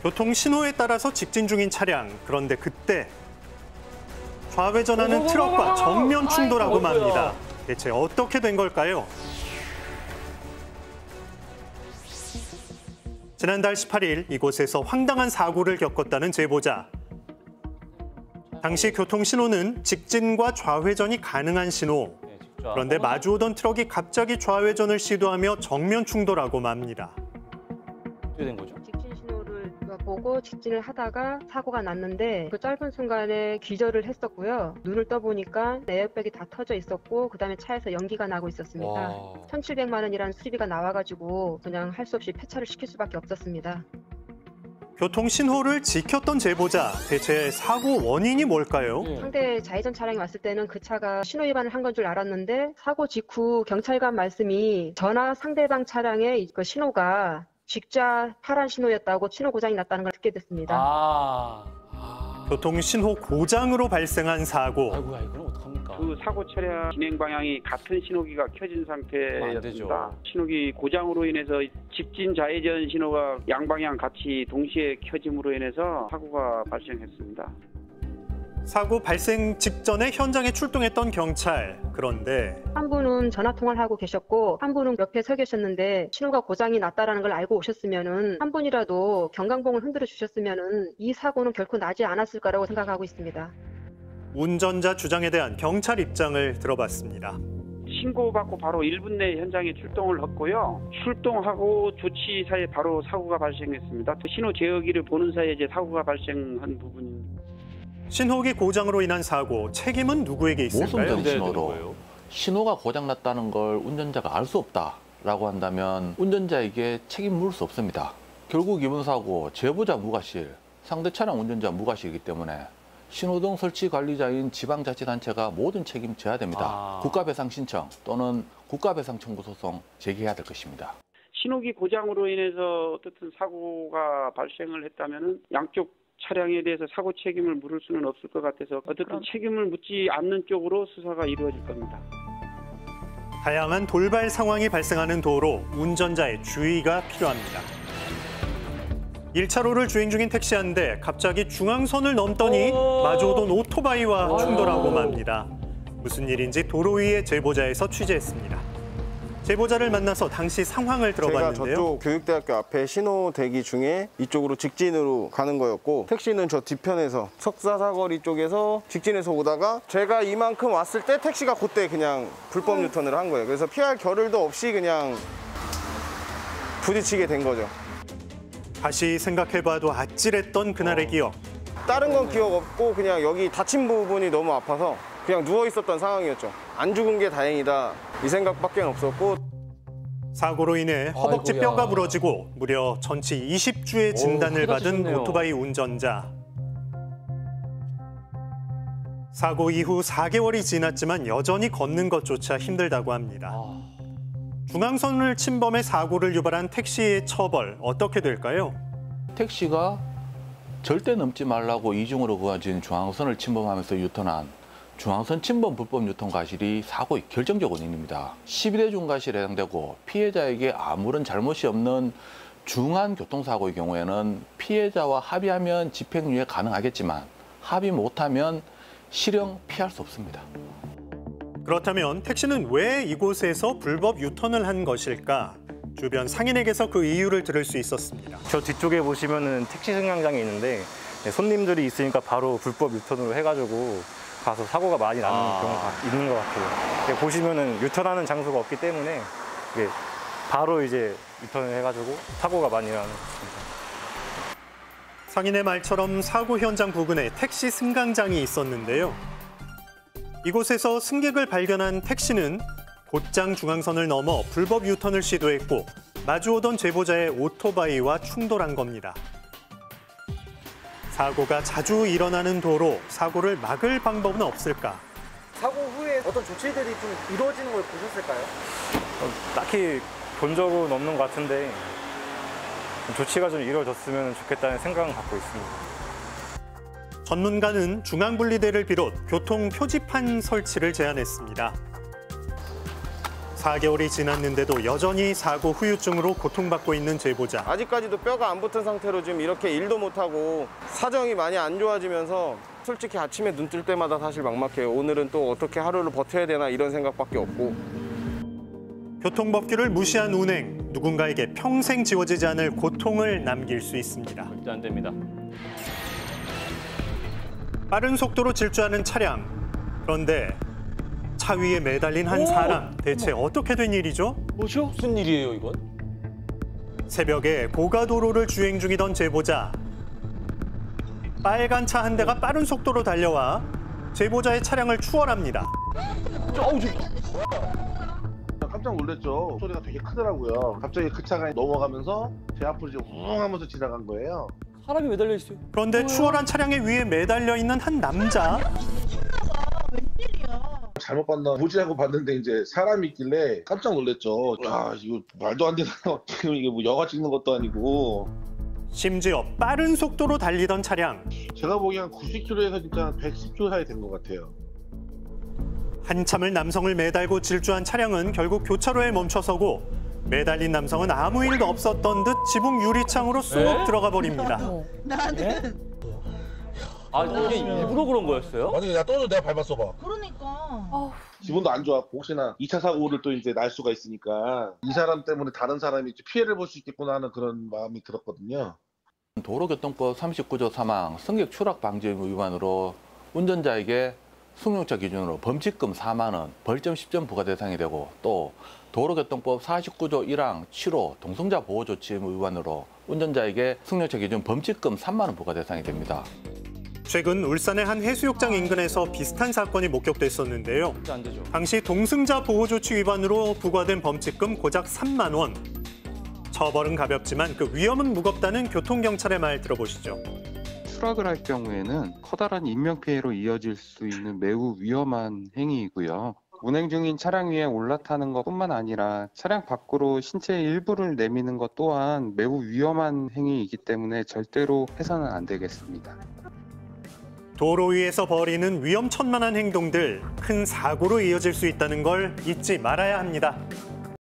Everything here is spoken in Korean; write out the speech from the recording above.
교통 신호에 따라서 직진 중인 차량. 그런데 그때 좌회전하는 트럭과 정면 충돌하고 맙니다. 대체 어떻게 된 걸까요? 지난달 18일 이곳에서 황당한 사고를 겪었다는 제보자. 당시 교통 신호는 직진과 좌회전이 가능한 신호. 그런데 마주오던 트럭이 갑자기 좌회전을 시도하며 정면 충돌하고 맙니다. 어떻게 된 거죠? 직진 신호를 보고 직진을 하다가 사고가 났는데 그 짧은 순간에 기절을 했었고요. 눈을 떠보니까 에어백이 다 터져 있었고 그다음에 차에서 연기가 나고 있었습니다. 와. 1,700만 원이라는 수리비가 나와가지고 그냥 할 수 없이 폐차를 시킬 수밖에 없었습니다. 교통 신호를 지켰던 제보자. 대체 사고 원인이 뭘까요? 상대 좌회전 차량이 왔을 때는 그 차가 신호 위반을 한 건 줄 알았는데 사고 직후 경찰관 말씀이 전화 상대방 차량의 그 신호가 직좌 파란 신호였다고 신호 고장이 났다는 걸 듣게 됐습니다. 교통 신호 고장으로 발생한 사고. 아이고야, 이건 어떡합니까? 그 사고 차량 진행 방향이 같은 신호기가 켜진 상태였습니다. 신호기 고장으로 인해서 직진 좌회전 신호가 양방향 같이 동시에 켜짐으로 인해서 사고가 발생했습니다. 사고 발생 직전에 현장에 출동했던 경찰. 그런데 한 분은 전화 통화를 하고 계셨고 한 분은 옆에 서 계셨는데 신호가 고장이 났다는 걸 알고 오셨으면은 한 분이라도 경광봉을 흔들어 주셨으면은 이 사고는 결코 나지 않았을 거라고 생각하고 있습니다. 운전자 주장에 대한 경찰 입장을 들어봤습니다. 신고받고 바로 1분 내에 현장에 출동을 했고요. 출동하고 조치 사이에 바로 사고가 발생했습니다. 신호 제어기를 보는 사이에 이제 사고가 발생한 부분입니다. 신호기 고장으로 인한 사고, 책임은 누구에게 있을까요? 모순된 신호로 신호가 고장났다는 걸 운전자가 알 수 없다라고 한다면 운전자에게 책임 물을 수 없습니다. 결국 이번 사고 제보자 무과실, 상대 차량 운전자 무과실이기 때문에 신호등 설치 관리자인 지방자치단체가 모든 책임 져야 됩니다. 국가배상 신청 또는 국가배상 청구 소송 제기해야 될 것입니다. 신호기 고장으로 인해서 어떻든 사고가 발생을 했다면은 양쪽 차량에 대해서 사고 책임을 물을 수는 없을 것 같아서 어쨌든 책임을 묻지 않는 쪽으로 수사가 이루어질 겁니다. 다양한 돌발 상황이 발생하는 도로, 운전자의 주의가 필요합니다. 1차로를 주행 중인 택시 한 대 갑자기 중앙선을 넘더니 마주오던 오토바이와 충돌하고 맙니다. 무슨 일인지 도로 위의 제보자에서 취재했습니다. 제보자를 만나서 당시 상황을 들어봤는데요. 제가 저쪽 교육대학교 앞에 신호 대기 중에 이쪽으로 직진으로 가는 거였고 택시는 저 뒤편에서 석사사거리 쪽에서 직진해서 오다가 제가 이만큼 왔을 때 택시가 그때 그냥 불법 유턴을 한 거예요. 그래서 피할 겨를도 없이 그냥 부딪히게 된 거죠. 다시 생각해봐도 아찔했던 그날의 기억. 다른 건 기억 없고 그냥 여기 다친 부분이 너무 아파서 그냥 누워 있었던 상황이었죠. 안 죽은 게 다행이다 이 생각밖에 없었고. 사고로 인해 허벅지 아이고야. 뼈가 부러지고 무려 전치 20주의 진단을 받은 다치셨네요. 오토바이 운전자. 사고 이후 4개월이 지났지만 여전히 걷는 것조차 힘들다고 합니다. 중앙선을 침범해 사고를 유발한 택시의 처벌 어떻게 될까요? 택시가 절대 넘지 말라고 이중으로 그어진 중앙선을 침범하면서 유턴한 중앙선 침범 불법 유턴 과실이 사고의 결정적 원인입니다. 12대 중과실에 해당되고 피해자에게 아무런 잘못이 없는 중한 교통사고의 경우에는 피해자와 합의하면 집행유예 가능하겠지만 합의 못하면 실형 피할 수 없습니다. 그렇다면 택시는 왜 이곳에서 불법 유턴을 한 것일까? 주변 상인에게서 그 이유를 들을 수 있었습니다. 저 뒤쪽에 보시면은 택시 승강장이 있는데 손님들이 있으니까 바로 불법 유턴으로 해가지고 가서 사고가 많이 나는 경우가 있는 것 같아요. 보시면은 유턴하는 장소가 없기 때문에 바로 이제 유턴을 해가지고 사고가 많이 나는 것 같습니다. 상인의 말처럼 사고 현장 부근에 택시 승강장이 있었는데요. 이곳에서 승객을 발견한 택시는 곧장 중앙선을 넘어 불법 유턴을 시도했고 마주오던 제보자의 오토바이와 충돌한 겁니다. 사고가 자주 일어나는 도로, 사고를 막을 방법은 없을까? 사고 후에 어떤 조치들이 좀 이루어지는 걸 보셨을까요? 딱히 본 적은 없는 것 같은데 조치가 좀 이루어졌으면 좋겠다는 생각은 갖고 있습니다. 전문가는 중앙분리대를 비롯 교통 표지판 설치를 제안했습니다. 4개월이 지났는데도 여전히 사고 후유증으로 고통받고 있는 제보자. 아직까지도 뼈가 안 붙은 상태로 지금 이렇게 일도 못하고 사정이 많이 안 좋아지면서 솔직히 아침에 눈 뜰 때마다 사실 막막해요. 오늘은 또 어떻게 하루를 버텨야 되나 이런 생각밖에 없고. 교통법규를 무시한 운행, 누군가에게 평생 지워지지 않을 고통을 남길 수 있습니다. 절대 안 됩니다. 빠른 속도로 질주하는 차량. 그런데 차 위에 매달린 한 사람, 대체 어떻게 된 일이죠? 뭐죠? 무슨 일이에요, 이건? 새벽에 고가도로를 주행 중이던 제보자. 빨간 차 한 대가 빠른 속도로 달려와 제보자의 차량을 추월합니다. 깜짝 놀랐죠. 소리가 되게 크더라고요. 갑자기 그 차가 넘어가면서 제 앞으로 이제 웅 하면서 지나간 거예요. 사람이 매달려 있어요. 그런데 추월한 차량의 위에 매달려 있는 한 남자. 잘못 봤나 보지하고 봤는데 이제 사람이 있길래 깜짝 놀랐죠. 야, 이거 말도 안 되나. 지금 이게 뭐 영화 찍는 것도 아니고. 심지어 빠른 속도로 달리던 차량. 제가 보기엔 90km에서 진짜 110km 사이 된 것 같아요. 한참을 남성을 매달고 질주한 차량은 결국 교차로에 멈춰서고 매달린 남성은 아무 일도 없었던 듯 지붕 유리창으로 쏙 들어가 버립니다. 나는 아, 이게 일부러 그런 거였어요? 만약에 나 떨어져 내가 밟았어 봐. 그러니까. 기분도 안 좋았고 혹시나 2차 사고를 또 이제 날 수가 있으니까 이 사람 때문에 다른 사람이 피해를 볼 수 있겠구나 하는 그런 마음이 들었거든요. 도로교통법 39조 3항 승객 추락 방지 의무 위반으로 운전자에게 승용차 기준으로 범칙금 4만 원, 벌점 10점 부과 대상이 되고 또 도로교통법 49조 1항 7호 동승자 보호조치 의무 위반으로 운전자에게 승용차 기준 범칙금 3만 원 부과 대상이 됩니다. 최근 울산의 한 해수욕장 인근에서 비슷한 사건이 목격됐었는데요. 절대 안 되죠. 당시 동승자 보호조치 위반으로 부과된 범칙금 고작 3만 원. 처벌은 가볍지만 그 위험은 무겁다는 교통경찰의 말 들어보시죠. 추락을 할 경우에는 커다란 인명피해로 이어질 수 있는 매우 위험한 행위이고요. 운행 중인 차량 위에 올라타는 것뿐만 아니라 차량 밖으로 신체의 일부를 내미는 것 또한 매우 위험한 행위이기 때문에 절대로 해서는 안 되겠습니다. 도로 위에서 벌이는 위험천만한 행동들, 큰 사고로 이어질 수 있다는 걸 잊지 말아야 합니다.